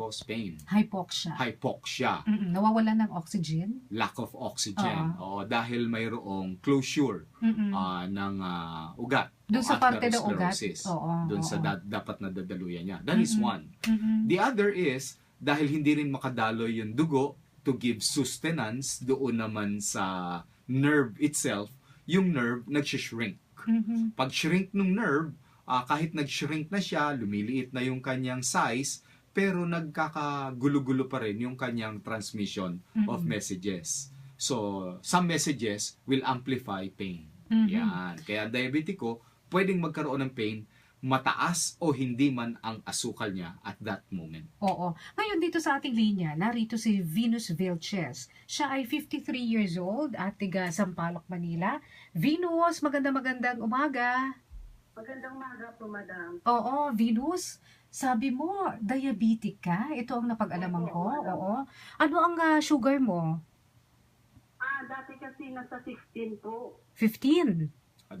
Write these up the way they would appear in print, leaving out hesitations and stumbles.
cause pain? Hypoxia. Hypoxia. Nawawalan ng oxygen? Lack of oxygen. Dahil mayroong closure ng ugat. Doon sa parte ng ugat? Doon sa dapat na dadaluyan niya. That is one. The other is, dahil hindi rin makadaloy yung dugo to give sustenance doon naman sa nerve itself, yung nerve nagsishrink. Pag shrink ng nerve, kahit nag-shrink na siya, lumiliit na yung kanyang size, pero nagkakagulo-gulo pa rin yung kanyang transmission of messages. So, some messages will amplify pain. Yan. Kaya diabetiko, pwedeng magkaroon ng pain, mataas o hindi man ang asukal niya at that moment. Oo. Ngayon dito sa ating linya, narito si Venus Vilches. Siya ay 53 years old at tiga Sampaloc, Manila. Venus, magandang umaga. Magandang umaga po, madam. Oo, Venus. Sabi mo, diabetic ka? Ito ang napag-alaman ko. Oo. Ano ang sugar mo? Dati kasi nasa 16 po. 15?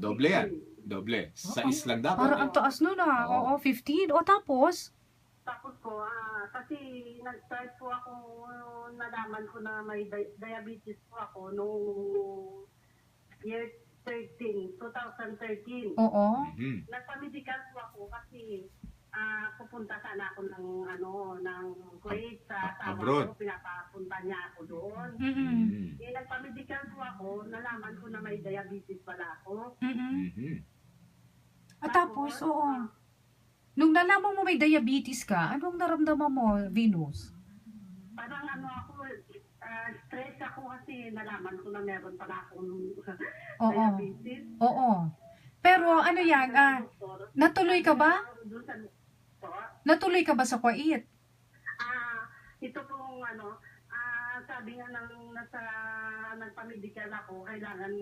Doble yan. Doble. Sa lang dapat. Parang ang taas nun Oo, 15. O tapos? Tapos po, kasi nag-start po ako, nalaman ko na may diabetes po ako noong year 2013. Oo. Nagpa-medical po ako kasi pupunta sana ako ng Kuwait sa abroad. ko, pinapapunta niya ako doon. Nagpa-medical po ako, nalaman ko na may diabetes pala ako. At tapos, nung nalaman mo may diabetes ka, anong naramdaman mo, Venus? Parang ako, stress ako kasi nalaman ko na meron pala akong diabetes. Oo. Pero ano yan, natuloy ka ba? Natuloy ka ba sa Kuwait? Ito pong sabi nga nagpa-medical ako, kailangan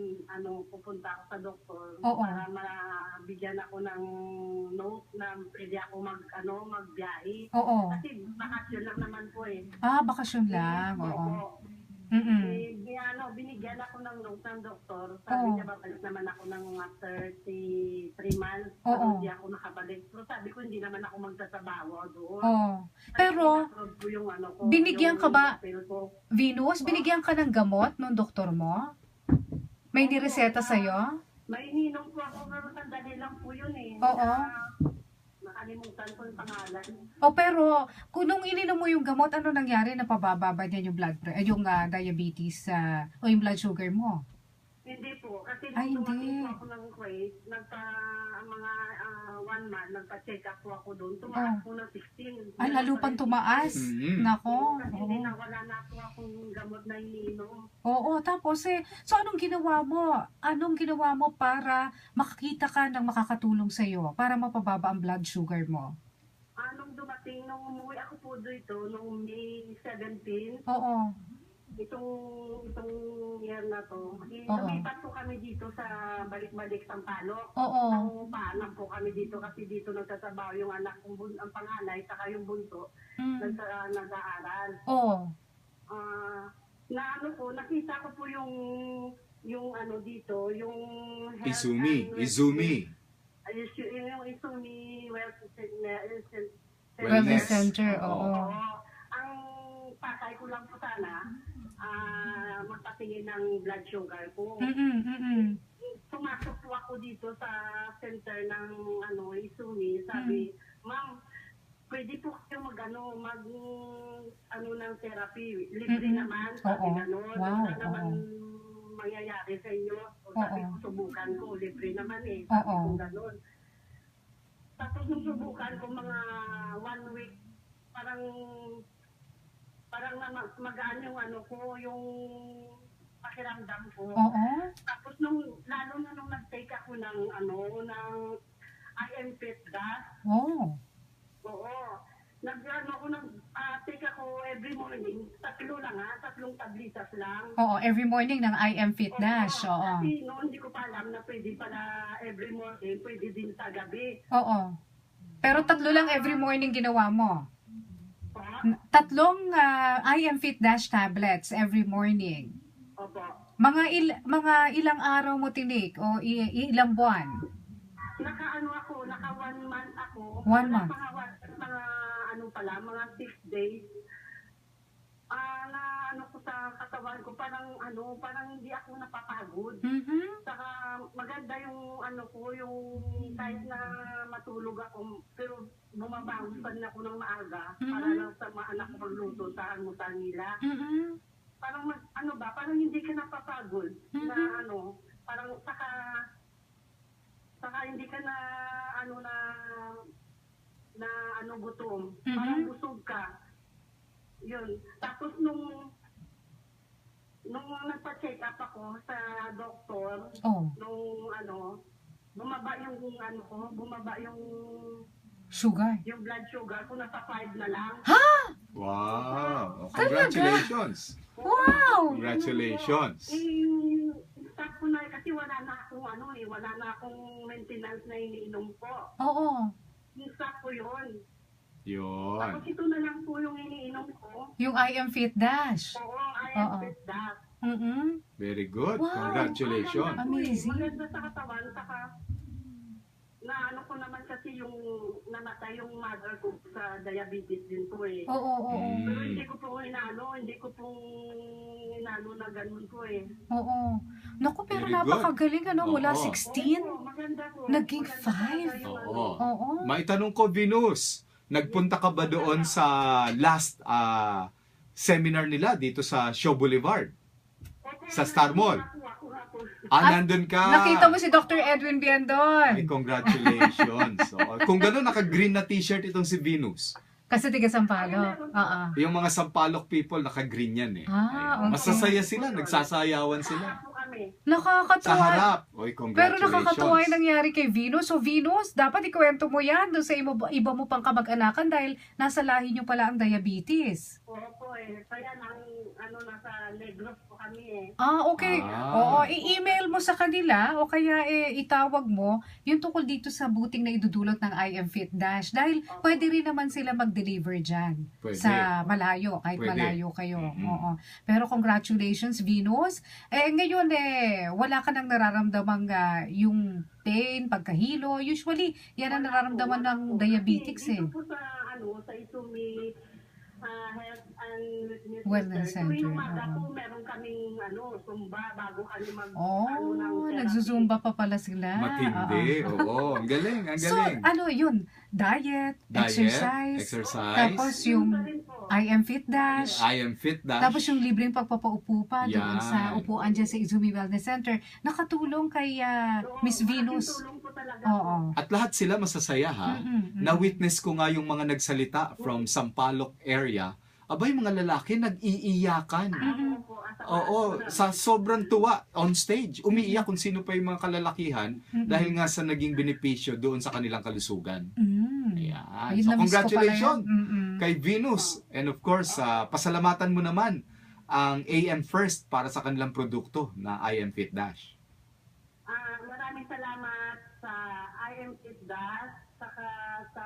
pupunta ako sa doktor para mabigyan ako ng note na pwede ako magbiyahe. Kasi bakasyon lang naman po eh. Bakasyon lang. Binigyan ako ng note ng doktor. Sabi niya, babalik naman ako ng after 3 months. Hindi ako nakabalik. Pero sabi ko, hindi naman ako magtatrabaho doon. Pero, binigyan ka ba, Venus, binigyan ka ng gamot ng doktor mo? May nireseta sa'yo? May ininom po ako, pero sandali lang po yun eh. Nakalimutan ko yung pangalan. Pero kung nung ininom mo yung gamot, ano nangyari? Napababa ba niya yung yung diabetes o yung blood sugar mo? Hindi po. Kasi nung tumating po ako ng Kuwait, mga 1 month, nagpa-check up po ako doon. Tumaas po ng 16. Lalo pang tumaas. Nako. Kasi nawala na po akong gamot na ininom. Tapos so anong ginawa mo? Anong ginawa mo para makakita ka ng makakatulong sa'yo? Para mapababa ang blood sugar mo? Nung dumating, nung umuwi ako po dito, nung May 17, itong year na to, lumipat po kami dito sa balik-balik Sampaloc. Paalam po kami dito kasi dito nagtatrabaho yung anak kong ang panganay, saka yung bunso, nag-aaral. Nakita ko po yung dito, yung Izumi. Yung Izumi Wellness Center. Ang pakay ko lang po sana, magpatingin ng blood sugar ko. Pumasok po ako dito sa center ng Izumi. Sabi, ma'am, pwede po kayo ng therapy. Libre naman. Sabi gano'n. Wala naman mangyayari sa inyo. Sabi ko, subukan ko. Libre naman eh. Sabi ko gano'n. Tapos nung subukan ko mga 1 week, parang magaan yung yung pakiramdam ko. Tapos lalo na nung nag-take ako ng IM-FIT gas. Nag-take ako every morning. 3 tablitas lang. Every morning ng IM-FIT Dash. Kasi noon hindi ko pa alam na pwede pala every morning, pwede din sa gabi. Pero 3 lang every morning ginawa mo? 3 IM-FIT Dash tablets every morning. Mga ilang araw mo tinik o ilang buwan? Naka 1 month ako. 1 month. Mga pala, mga 6 days, na ano ko sa katawan ko, parang hindi ako napapagod. Saka maganda yung yung kahit na matulog ako, pero bumabangon pa rin ako ng maaga para lang sa mga anak ko magluto sa almusal nila. Parang parang hindi ka napapagod na parang saka hindi ka na gutom. Parang busog ka. Yun. Tapos nung nagpa-check up ako sa doktor, bumaba yung Sugar. yung blood sugar ko, nasa 5 na lang. Wow! Congratulations! Wow! Congratulations! Stop ko na kasi wala na akong maintenance na iniinom ko. Oo. Stop ko yun. Yun. Tapos ito na lang po yung iniinom ko. Yung I Am Fit Dash. Oo, I am fit that. Very good. Wow. Congratulations. Amazing. Maganda sa katawan, saka na ko naman kasi yung namatay yung mother ko sa diabetes din po eh. Oo. Pero hindi ko po inano na ganun po eh. Oo. Naku, pero Very good. napakagaling mula Oo. 16, Oo, maganda po. naging Maganda 5. talaga yung Oo. Maitanong ko, Venus, nagpunta ka ba doon sa last seminar nila dito sa Show Boulevard? Sa Star Mall? Nandun ka. Nakita mo si Dr. Edwin Biandon. Ay, congratulations. Kung gano'n, naka-green na t-shirt itong si Venus. Kasi tiga Sampaloc. Oo. Yung mga Sampaloc people, naka-green yan eh. Okay. Masasaya sila, nagsasayawan sila. Sa Nakakatuwa. harap. Oy, Pero congratulations. nakakatuwa yung nangyari kay Venus. So Venus, dapat ikwento mo yan doon sa iba mo pang kamag-anakan dahil nasa lahi nyo pala ang diabetes. Opo eh. Kaya nasa Negros po kami eh. Okay. Oo, i-email mo sa kanila o kaya itawag mo yung tungkol dito sa buting na idudulot ng I Am Fit Dash dahil pwede rin naman sila mag-deliver dyan Pwede. sa malayo, kahit Pwede. malayo kayo. Oo. Pero congratulations, Venus. Ngayon wala ka nang nararamdamang yung pain, pagkahilo. Usually, yan ang nararamdaman ng diabetics eh. Dito po sa Isumi Health and Wellness Center, Tuwing umaga oo. po, meron kaming Zumba bago kami ng therapy. Nagzuzumba pa pala sila. Matindi. Oo, ang galing, ang So, galing. yun? Diet, exercise, tapos yung I Am Fit Dash, I Am Fit Dash. tapos yung libreng pagpapaupo pa doon Yan. sa upuan dyan sa Izumi Wellness Center. Nakatulong kay Miss Venus. Tulong po talaga. Oo. At lahat sila masasaya ha. Na-witness ko nga yung mga nagsalita from Sampaloc area. Abay, mga lalaki nag-iiyakan. Oo, sa sobrang tuwa on stage. Umiiyak kung sino pa yung mga kalalakihan dahil nga sa naging benepisyo doon sa kanilang kalusugan. Ayan. Ayun, So, na-miss ko pala congratulations yan. kay Venus. And of course, pasalamatan mo naman ang AM First para sa kanilang produkto na I Am Fit Dash. Maraming salamat sa I Am Fit Dash, saka sa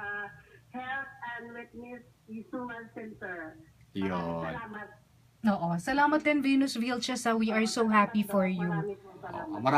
Health and Wellness Human Center. Yun. Salamat. Oo. Salamat din, Venus Vilches. We are so happy for you. Maraming po salamat. Marami